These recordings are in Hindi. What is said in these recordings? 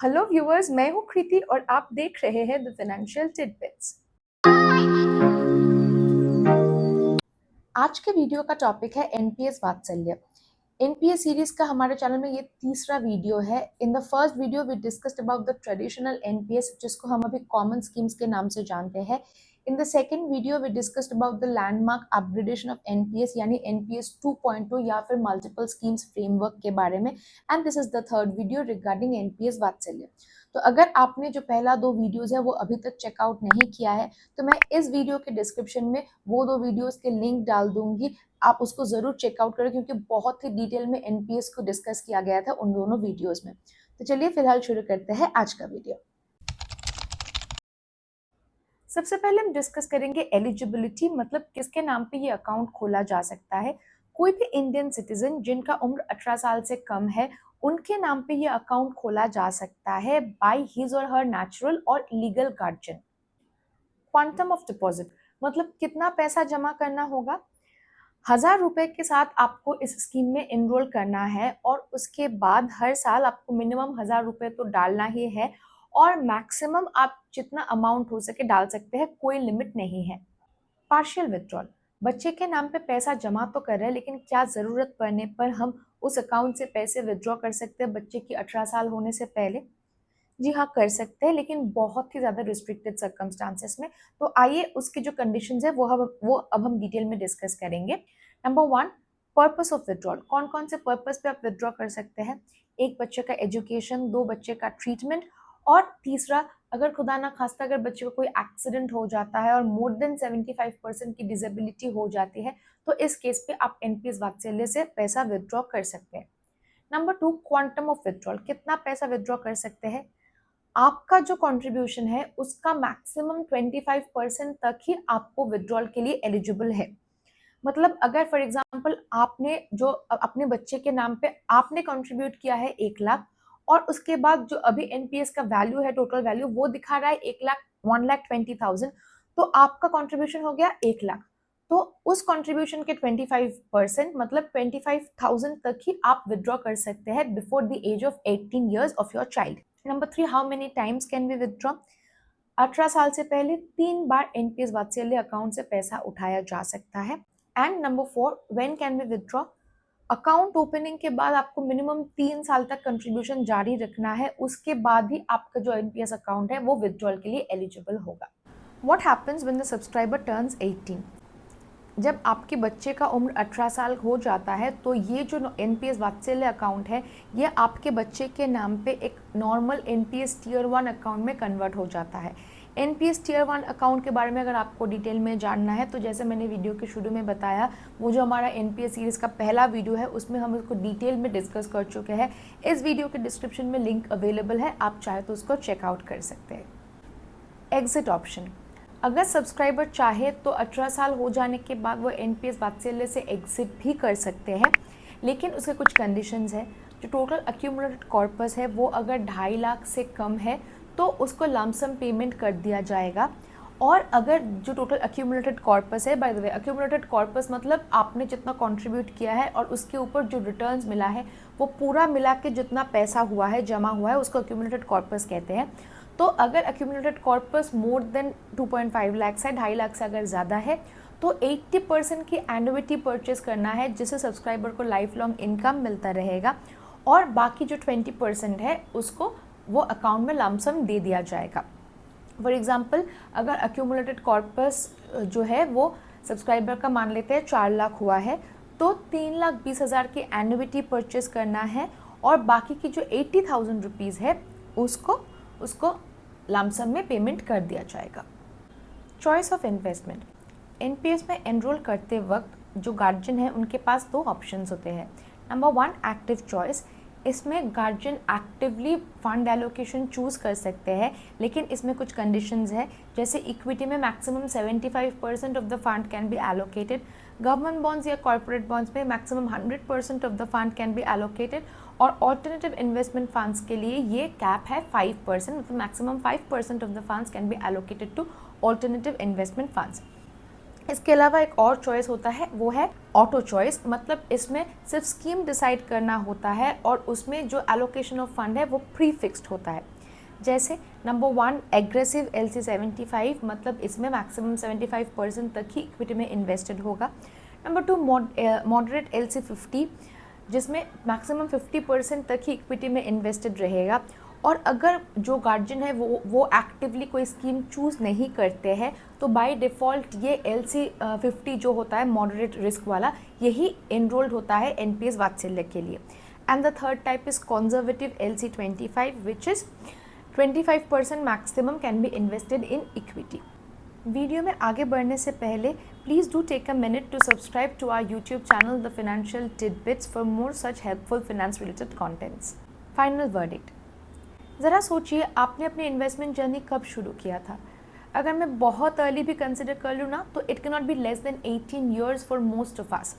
हेलो व्यूअर्स, मैं हूं कृति और आप देख रहे हैं द फाइनेंशियल टिडबिट्स। आज के वीडियो का टॉपिक है एनपीएस वात्सल्य। एनपीएस सीरीज का हमारे चैनल में ये तीसरा वीडियो है। In the first video we discussed about the traditional NPS, जिसको हम अभी कॉमन स्कीम्स के नाम से जानते हैं। In the second video we discussed about the landmark upgradation of NPS यानी एनपीएस 2.2 या फिर मल्टीपल स्कीम्स फ्रेमवर्क के बारे में। And this is the third video regarding NPS Vatsalya. तो अगर आपने जो पहला दो वीडियोज है वो अभी तक चेकआउट नहीं किया है तो मैं इस वीडियो के डिस्क्रिप्शन में वो दो वीडियोस के लिंक डाल दूंगी। आप उसको जरूर चेकआउट करें क्योंकि बहुत ही डिटेल में एनपीएस को डिस्कस किया गया था उन दोनों वीडियोस में। तो चलिए फिलहाल शुरू करते हैं आज का वीडियो। सबसे पहले हम डिस्कस करेंगे एलिजिबिलिटी, मतलब किसके नाम पे ये अकाउंट खोला जा सकता है। कोई भी इंडियन सिटीजन जिनका उम्र 18 साल से कम है उनके नाम पे ये अकाउंट खोला जा सकता है बाय हिज और हर नेचुरल और legal guardian. Quantum of deposit, मतलब कितना पैसा जमा करना होगा। 1,000 रुपए के साथ आपको इस स्कीम में एनरोल करना है और उसके बाद हर साल आपको मिनिमम 1,000 रुपए तो डालना ही है और मैक्सिमम आप जितना अमाउंट हो सके डाल सकते हैं, कोई लिमिट नहीं है। पार्शियल विड्रॉल, बच्चे के नाम पे पैसा जमा तो कर रहे हैं लेकिन क्या जरूरत पड़ने पर हम उस अकाउंट से पैसे विड्रॉ कर सकते हैं बच्चे की 18 साल होने से पहले। जी हाँ, कर सकते हैं, लेकिन बहुत ही ज़्यादा रिस्ट्रिक्टेड सर्कमस्टांसेस में। तो आइए उसकी जो कंडीशंस है वो अब हम डिटेल में डिस्कस करेंगे। Number 1, purpose of withdrawal. कौन कौन से पर्पस पे आप विड्रॉ कर सकते हैं। एक, बच्चे का एजुकेशन। दो, बच्चे का ट्रीटमेंट। और तीसरा, अगर खुदा ना खास्ता अगर बच्चे को कोई एक्सीडेंट हो जाता है और मोर देन 75% की डिसेबिलिटी हो जाती है तो इस केस पे आप एनपीएस वात्सल्य से पैसा विड्रॉ कर सकते हैं। Number 2, quantum of withdrawal. कितना पैसा विड्रॉ कर सकते हैं। आपका जो कंट्रीब्यूशन है उसका मैक्सिमम 25% तक ही आपको विड्रॉल के लिए एलिजिबल है। मतलब अगर फॉर एग्जांपल आपने जो अपने बच्चे के नाम पे आपने कंट्रीब्यूट किया है 1 लाख और उसके बाद जो अभी एनपीएस का वैल्यू है, टोटल वैल्यू वो दिखा रहा है 1,20,000, तो आपका कंट्रीब्यूशन हो गया 1 लाख। तो उस कंट्रीब्यूशन के 25% मतलब 25,000 तक ही आप विड्रॉ कर सकते हैं before the age of 18 years of your child. Number 3, how many times can be withdraw. 18 साल से पहले 3 बार एनपीएस वात्सल्य अकाउंट से पैसा उठाया जा सकता है। And number 4, when can be withdraw. Account opening के बाद आपको मिनिमम 3 साल तक कंट्रीब्यूशन जारी रखना है, उसके बाद ही आपका जो एनपीएस अकाउंट है वो विदड्रॉल के लिए एलिजिबल होगा। What happens when the subscriber turns 18। जब आपके बच्चे का उम्र 18 साल हो जाता है तो ये जो एनपीएस वात्सल्य अकाउंट है ये आपके बच्चे के नाम पे एक नॉर्मल एनपीएस टियर 1 अकाउंट में कन्वर्ट हो जाता है। एनपीएस टियर 1 अकाउंट के बारे में अगर आपको डिटेल में जानना है तो जैसे मैंने वीडियो के शुरू में बताया, वो जो हमारा एनपीएस सीरीज़ का पहला वीडियो है उसमें हम उसको डिटेल में डिस्कस कर चुके हैं। इस वीडियो के डिस्क्रिप्शन में लिंक अवेलेबल है, आप चाहे तो उसको चेकआउट कर सकते हैं। एग्जिट ऑप्शन, अगर सब्सक्राइबर चाहे तो 18 साल हो जाने के बाद वो एनपीएस वात्सल्य से एग्जिट भी कर सकते हैं, लेकिन उसके कुछ कंडीशंस है। जो टोटल एक्यूमुलेटेड कॉर्पस है वो अगर 2.5 लाख से कम है तो उसको लमसम पेमेंट कर दिया जाएगा। और अगर जो टोटल एक्यूमुलेटेड कॉर्पस है, by the way accumulated corpus मतलब आपने जितना कंट्रीब्यूट किया है और उसके ऊपर जो रिटर्न्स मिला है वो पूरा मिला के जितना पैसा हुआ है, जमा हुआ है, उसको एक्यूमुलेटेड कॉर्पस कहते हैं। तो अगर accumulated corpus more than 2.5 lakh है, 2.5 लाख से अगर ज़्यादा है तो 80% की एनुइटी परचेज करना है जिससे सब्सक्राइबर को लाइफ लॉन्ग इनकम मिलता रहेगा और बाकी जो 20% है उसको वो अकाउंट में लमसम दे दिया जाएगा। फॉर एग्जाम्पल अगर एक्यूमुलेटेड कॉर्पस जो है वो सब्सक्राइबर का मान लेते हैं 4 लाख हुआ है तो 3,20,000 की एनुइटी परचेज करना है और बाकी की जो 80,000 रुपीज़ है उसको लमसम में पेमेंट कर दिया जाएगा। चॉइस ऑफ इन्वेस्टमेंट, एनपीएस में एनरोल करते वक्त जो गार्जियन है उनके पास 2 ऑप्शंस होते हैं। Number 1, active choice. इसमें guardian actively fund allocation choose कर सकते हैं, लेकिन इसमें कुछ कंडीशंस है, जैसे इक्विटी में maximum 75% of the fund can be allocated, government bonds या कॉर्पोरेट बॉन्ड्स में maximum 100% of the fund can be allocated और ऑल्टरनेटिव इन्वेस्टमेंट फंड्स के लिए ये कैप है 5%, मतलब maximum 5% of the funds can be allocated two alternative investment funds. इसके अलावा एक और चॉइस होता है, वो है ऑटो चॉइस, मतलब इसमें सिर्फ स्कीम डिसाइड करना होता है और उसमें जो एलोकेशन ऑफ फंड है वो प्री फिक्स्ड होता है। जैसे नंबर 1 एग्रेसिव LC75, मतलब इसमें मैक्सिमम 75% तक ही इक्विटी में इन्वेस्टेड होगा। नंबर 2 मॉडरेट LC50, जिसमें मैक्सिमम 50% तक ही इक्विटी में इन्वेस्टेड रहेगा। और अगर जो गार्जियन है वो एक्टिवली कोई स्कीम चूज़ नहीं करते हैं तो बाय डिफ़ॉल्ट ये LC50 जो होता है मॉडरेट रिस्क वाला, यही एनरोल्ड होता है NPS वात्सल्य के लिए। And the third type is conservative LC25, which is 25% maximum can be invested in equity. Video में आगे बढ़ने से पहले please do take a minute to subscribe to our YouTube channel the financial tidbits for more such helpful finance related contents. Final verdict, ज़रा सोचिए आपने अपनी इन्वेस्टमेंट जर्नी कब शुरू किया था। अगर मैं बहुत अर्ली भी कंसिडर कर लूँ ना तो it can not be less than 18 years for most of us.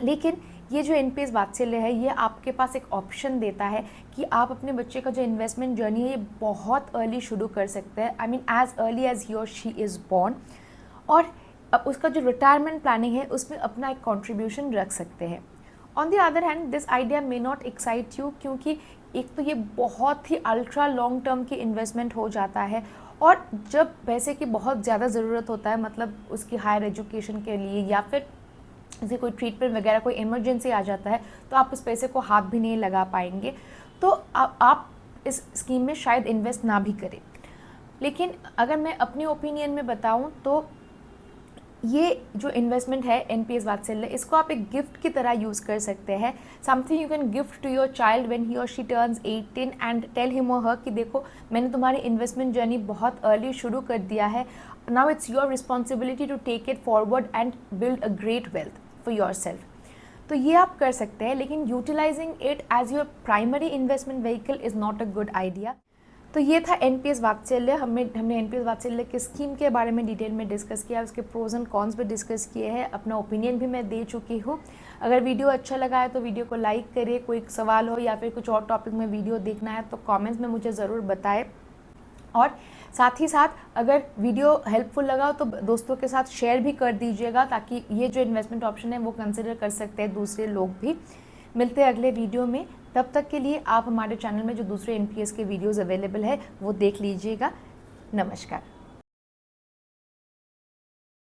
लेकिन ये जो NPS वात्सल्य है ये आपके पास एक ऑप्शन देता है कि आप अपने बच्चे का जो इन्वेस्टमेंट जर्नी है ये बहुत अर्ली शुरू कर सकते हैं, I mean as early age ही और शी इज़ बॉर्न। और अब उसका जो रिटायरमेंट प्लानिंग है उसमें अपना एक कॉन्ट्रीब्यूशन रख सकते हैं। On the other hand this idea may not excite you, क्योंकि एक तो ये बहुत ही अल्ट्रा लॉन्ग टर्म की इन्वेस्टमेंट हो जाता है और जब पैसे की बहुत ज़्यादा ज़रूरत होता है, मतलब उसकी हायर एजुकेशन के लिए या फिर जैसे कोई ट्रीटमेंट वगैरह कोई इमरजेंसी आ जाता है तो आप उस पैसे को हाथ भी नहीं लगा पाएंगे, तो आप इस स्कीम में शायद इन्वेस्ट ना भी करें। लेकिन अगर मैं अपनी ओपिनियन में बताऊं तो ये जो इन्वेस्टमेंट है NPS वात्सल्य, इसको आप एक गिफ्ट की तरह यूज़ कर सकते हैं। Something you can gift to your child when he और she turns 18 and tell him or her कि देखो मैंने तुम्हारी इन्वेस्टमेंट जर्नी बहुत अर्ली शुरू कर दिया है, now it's your responsibility to take it forward and build a great wealth for yourself. तो ये आप कर सकते हैं, लेकिन utilising it as your primary investment vehicle is not a good idea. तो ये था NPS वात्सल्य। हमने NPS वात्सल्य के स्कीम के बारे में डिटेल में डिस्कस किया, उसके प्रोज एंड कॉन्स भी डिस्कस किए हैं, अपना ओपिनियन भी मैं दे चुकी हूँ। अगर वीडियो अच्छा लगा है तो वीडियो को लाइक करिए, कोई सवाल हो या फिर कुछ और टॉपिक में वीडियो देखना है तो कमेंट्स में मुझे ज़रूर बताएं। और साथ ही साथ अगर वीडियो हेल्पफुल लगा तो दोस्तों के साथ शेयर भी कर दीजिएगा, ताकि ये जो इन्वेस्टमेंट ऑप्शन है वो कंसिडर कर सकते हैं दूसरे लोग भी। मिलते हैं अगले वीडियो में, तब तक के लिए आप हमारे चैनल में जो दूसरे NPS के वीडियोज़ अवेलेबल है वो देख लीजिएगा। नमस्कार।